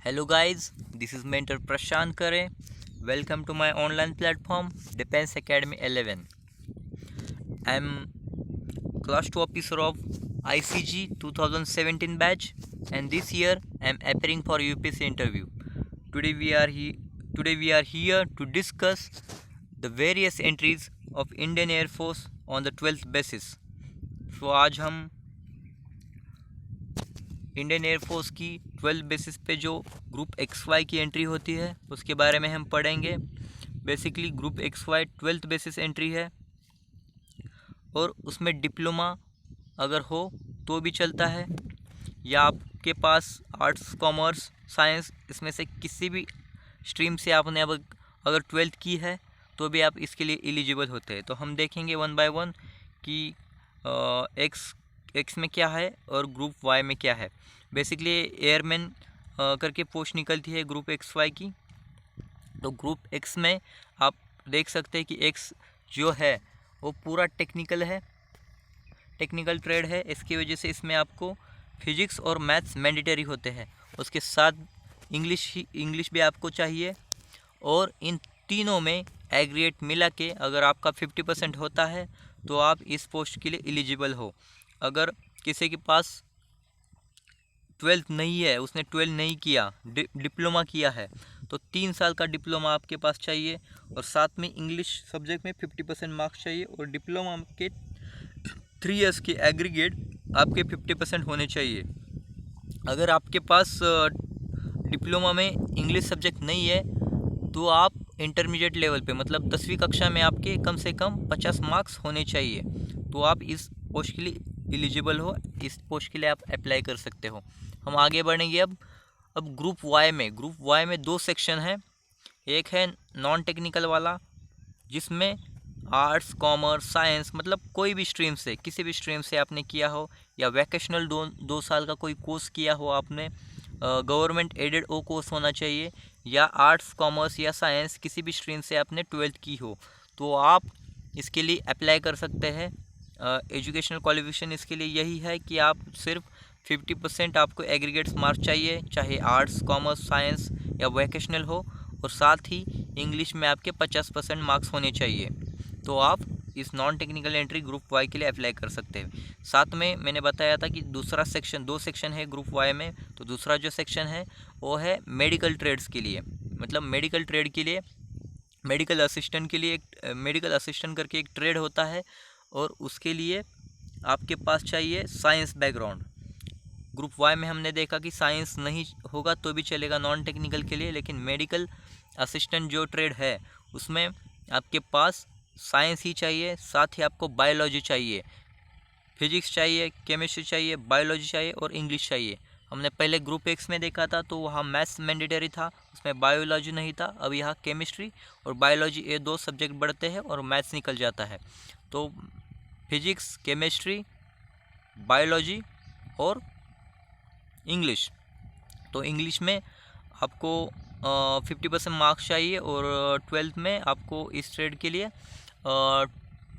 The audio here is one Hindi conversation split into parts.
Hello guys, this is mentor Prashant Kare. Welcome to my online platform Defense Academy 11. I am class 2 officer of ICG 2017 batch, and this year I am appearing for UPSC interview. Today we are here to discuss the various entries of Indian Air Force on the 12th basis. So आज हम इंडियन एयरफोर्स की 12 बेसिस पे जो ग्रुप एक्स वाई की एंट्री होती है उसके बारे में हम पढ़ेंगे। Basically group X Y 12th basis entry है और उसमें डिप्लोमा अगर हो तो भी चलता है, या आपके पास आर्ट्स कॉमर्स साइंस इसमें से किसी भी स्ट्रीम से आपने अब अगर 12th की है तो भी आप इसके लिए एलिजिबल होते हैं। तो हम देखेंगे वन बाय वन कि एक्स में क्या है और ग्रुप वाई में क्या है। बेसिकली एयरमैन करके पोस्ट निकलती है ग्रुप एक्स वाई की। तो ग्रुप एक्स में आप देख सकते हैं कि एक्स जो है वो पूरा टेक्निकल है, टेक्निकल ट्रेड है। इसकी वजह से इसमें आपको फिजिक्स और मैथ्स मैंडेटरी होते हैं, उसके साथ इंग्लिश भी आपको चाहिए। और इन तीनों में एग्रीगेट मिला के अगर आपका 50% होता है तो आप इस पोस्ट के लिए एलिजिबल हो। अगर किसी के पास 12th नहीं है, उसने 12 नहीं किया, डिप्लोमा किया है, तो 3 साल का डिप्लोमा आपके पास चाहिए और साथ में इंग्लिश सब्जेक्ट में 50% मार्क्स चाहिए और डिप्लोमा के 3 इयर्स के एग्रीगेट आपके 50% होने चाहिए। अगर आपके पास डिप्लोमा में इंग्लिश सब्जेक्ट नहीं है तो आप इंटरमीडिएट लेवल पे मतलब 10वीं कक्षा में आपके कम से कम 50 मार्क्स होने चाहिए, तो आप इस पोस्ट के लिए एलिजिबल हो, इस पोस्ट के लिए आप अप्लाई कर सकते हो। हम आगे बढ़ेंगे। अब ग्रुप वाई में 2 सेक्शन है। एक है नॉन टेक्निकल वाला जिसमें आर्ट्स कॉमर्स साइंस मतलब कोई भी स्ट्रीम से, किसी भी स्ट्रीम से आपने किया हो, या वैकेशनल 2 साल का कोई कोर्स किया हो आपने, गवर्नमेंट एडेड वो कोर्स होना चाहिए, या आर्ट्स कॉमर्स या साइंस किसी भी स्ट्रीम से आपने 12th की हो, तो आप इसके लिए अप्लाई कर सकते हैं। एजुकेशनल क्वालिफिकेशन इसके लिए यही है कि आप सिर्फ 50% आपको एग्रीगेट्स मार्क्स चाहिए, चाहे आर्ट्स कॉमर्स साइंस या वोकेशनल हो, और साथ ही इंग्लिश में आपके 50% मार्क्स होने चाहिए, तो आप इस non technical entry group Y के लिए अप्लाई कर सकते हैं। साथ में मैंने बताया था कि दूसरा सेक्शन 2 सेक्शन है ग्रुप वाई में, तो दूसरा जो सेक्शन है वो है मेडिकल ट्रेड्स के लिए, मतलब मेडिकल ट्रेड के लिए, मेडिकल असिस्टेंट के लिए मेडिकल असिस्टेंट करके एक ट्रेड होता है और उसके लिए आपके पास चाहिए साइंस बैकग्राउंड। ग्रुप वाई में हमने देखा कि साइंस नहीं होगा तो भी चलेगा नॉन टेक्निकल के लिए, लेकिन मेडिकल असिस्टेंट जो ट्रेड है उसमें आपके पास साइंस ही चाहिए, साथ ही आपको बायोलॉजी चाहिए, फिजिक्स चाहिए, केमिस्ट्री चाहिए, बायोलॉजी चाहिए और इंग्लिश चाहिए। हमने पहले ग्रुप एक्स में देखा था तो वहाँ मैथ्स मैंडेटरी था, उसमें बायोलॉजी नहीं था। अब यहाँ केमिस्ट्री और बायोलॉजी ये 2 सब्जेक्ट बढ़ते हैं और मैथ्स निकल जाता है। तो फिजिक्स केमिस्ट्री बायोलॉजी और इंग्लिश, तो इंग्लिश में आपको 50% मार्क्स चाहिए और 12th में आपको इस ट्रेड के लिए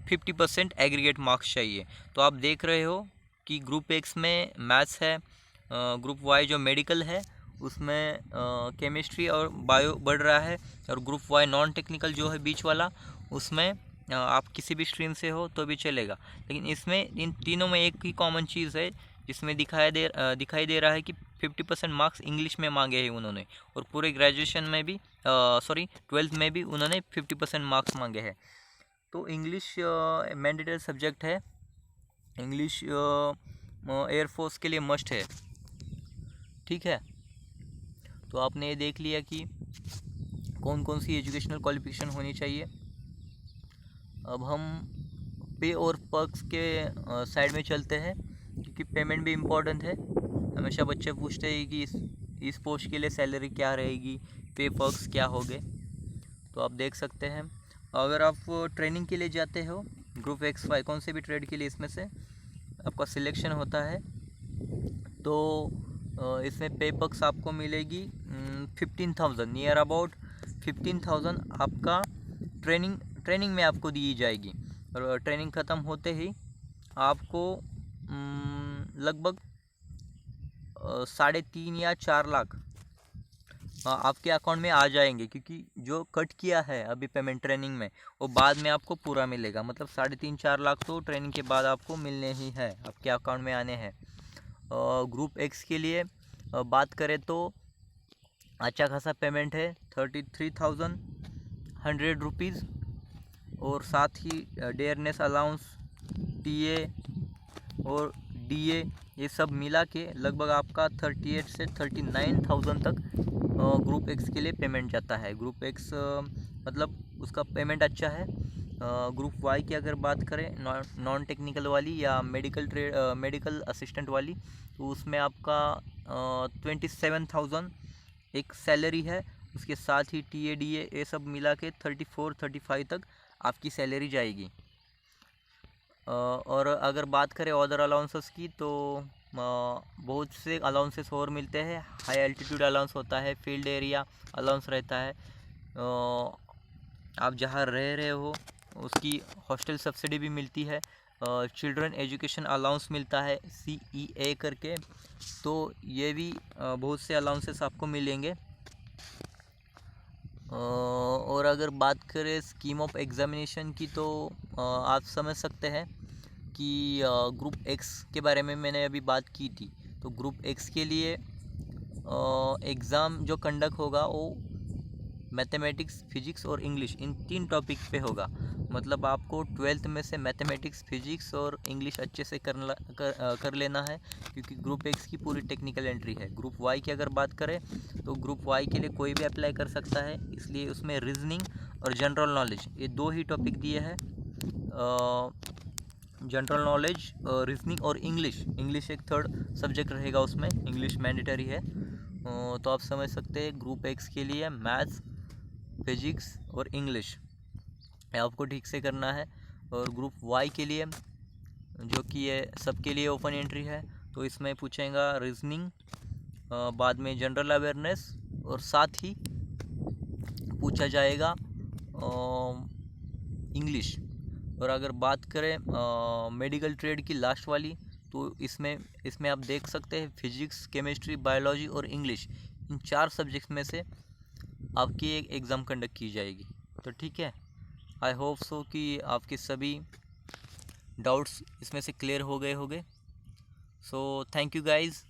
50% एग्रीगेट मार्क्स चाहिए। तो आप देख रहे हो कि ग्रुप एक्स में मैथ्स है, ग्रुप वाई जो मेडिकल है उसमें केमिस्ट्री और बायो बढ़ रहा है, और ग्रुप वाई नॉन टेक्निकल जो है बीच वाला उसमें आप किसी भी स्ट्रीम से हो तो भी चलेगा। लेकिन इसमें इन तीनों में एक ही कॉमन चीज़ है जिसमें दिखाई दे रहा है कि 50% मार्क्स इंग्लिश में मांगे हैं उन्होंने, और पूरे ग्रेजुएशन में भी 12th में भी उन्होंने 50% मार्क्स मांगे हैं। तो इंग्लिश मैंडेटरी सब्जेक्ट है, इंग्लिश एयरफोर्स के लिए मस्ट है। ठीक है, तो आपने ये देख लिया कि कौन कौन सी एजुकेशनल क्वालिफिकेशन होनी चाहिए। अब हम पे और पर्क्स के साइड में चलते हैं, क्योंकि पेमेंट भी इम्पोर्टेंट है। हमेशा बच्चे पूछते हैं कि इस पोस्ट के लिए सैलरी क्या रहेगी, पे पर्क्स क्या होंगे। तो आप देख सकते हैं, अगर आप ट्रेनिंग के लिए जाते हो ग्रुप एक्स वाई कौन से भी ट्रेड के लिए, इसमें से आपका सिलेक्शन होता है तो इसमें पे पर्क्स आपको मिलेगी 15,000, नियर अबाउट 15,000 आपका ट्रेनिंग में आपको दी जाएगी। और ट्रेनिंग ख़त्म होते ही आपको लगभग 3.5 या 4 लाख आपके अकाउंट में आ जाएंगे, क्योंकि जो कट किया है अभी पेमेंट ट्रेनिंग में वो बाद में आपको पूरा मिलेगा। मतलब 3.5-4 लाख तो ट्रेनिंग के बाद आपको मिलने ही है, आपके अकाउंट में आने हैं। ग्रुप एक्स के लिए बात करें तो अच्छा खासा पेमेंट है, 33,100 रुपीज़, और साथ ही डेयरनेस अलाउंस, टीए और डीए ये सब मिला के लगभग आपका 38 से 39,000 तक ग्रुप एक्स के लिए पेमेंट जाता है। ग्रुप एक्स मतलब उसका पेमेंट अच्छा है। ग्रुप वाई की अगर बात करें, नॉन टेक्निकल वाली या मेडिकल असिस्टेंट वाली, तो उसमें आपका 27,000 एक सैलरी है। उसके साथ ही टीए डीए ये सब मिला के 34-35 तक आपकी सैलरी जाएगी। और अगर बात करें अदर अलाउंसेस की, तो बहुत से अलाउंसेस और मिलते हैं। हाई एल्टीट्यूड अलाउंस होता है, फील्ड एरिया अलाउंस रहता है, आप जहाँ रह रहे हो उसकी हॉस्टल सब्सिडी भी मिलती है, चिल्ड्रन एजुकेशन अलाउंस मिलता है CEA करके, तो ये भी बहुत से अलाउंसेस आपको मिलेंगे। और अगर बात करें स्कीम ऑफ एग्ज़ामिनेशन की, तो आप समझ सकते हैं कि ग्रुप एक्स के बारे में मैंने अभी बात की थी। तो ग्रुप एक्स के लिए एग्ज़ाम जो कंडक्ट होगा वो मैथमेटिक्स, फिजिक्स और इंग्लिश इन 3 टॉपिक पे होगा। मतलब आपको 12th में से मैथमेटिक्स, फिजिक्स और इंग्लिश अच्छे से कर लेना है, क्योंकि ग्रुप एक्स की पूरी टेक्निकल एंट्री है। ग्रुप वाई की अगर बात करें तो ग्रुप वाई के लिए कोई भी अप्लाई कर सकता है, इसलिए उसमें रीजनिंग और जनरल नॉलेज ये 2 ही टॉपिक दिए हैं। जनरल नॉलेज, रीजनिंग और इंग्लिश एक थर्ड सब्जेक्ट रहेगा, उसमें इंग्लिश मैंडेटरी है। तो आप समझ सकते हैं ग्रुप एक्स के लिए मैथ्स, फिजिक्स और इंग्लिश आपको ठीक से करना है। और ग्रुप वाई के लिए, जो कि ये सबके लिए ओपन एंट्री है, तो इसमें पूछेगा रीजनिंग, बाद में जनरल अवेयरनेस, और साथ ही पूछा जाएगा इंग्लिश। और अगर बात करें मेडिकल ट्रेड की लास्ट वाली, तो इसमें आप देख सकते हैं फिजिक्स, केमिस्ट्री, बायोलॉजी और इंग्लिश इन 4 सब्जेक्ट्स में से आपकी एक एग्ज़ाम कंडक्ट की जाएगी। तो ठीक है, आई होप सो कि आपके सभी डाउट्स इसमें से क्लियर हो गए होंगे। So thank you guys.